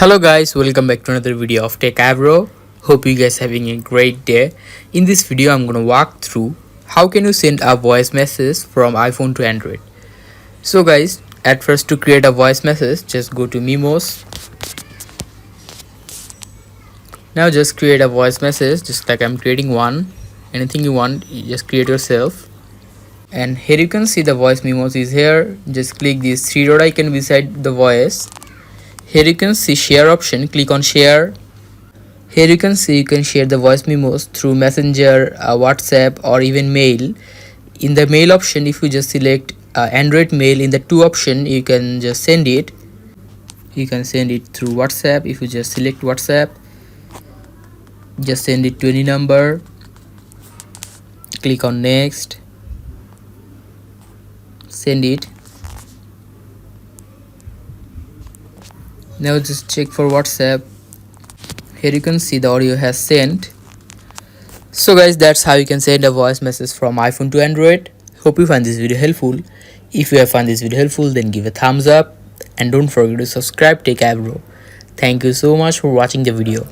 Hello guys, welcome back to another video of Techavro. Hope you guys having a great day. In this video I'm gonna walk through how can you send a voice message from iPhone to Android. So guys, at first to create a voice message, just go to memos. Now just create a voice message just like I'm creating one. Anything you want, you just create yourself. And here you can see the voice memos is here. Just click this three dot icon beside the voice. Here you can see share option, click on share. Here you can see you can share the voice memos through Messenger, WhatsApp or even mail. In the mail option, if you just select Android mail, in the two option you can just send it. You can send it through WhatsApp. If you just select WhatsApp, just send it to any number. Click on next, send it. Now just check for WhatsApp. Here you can see the audio has sent. So guys, that's how you can send a voice message from iPhone to Android. Hope you find this video helpful. If you have found this video helpful, then give a thumbs up and don't forget to subscribe Techavro. Thank you so much for watching the video.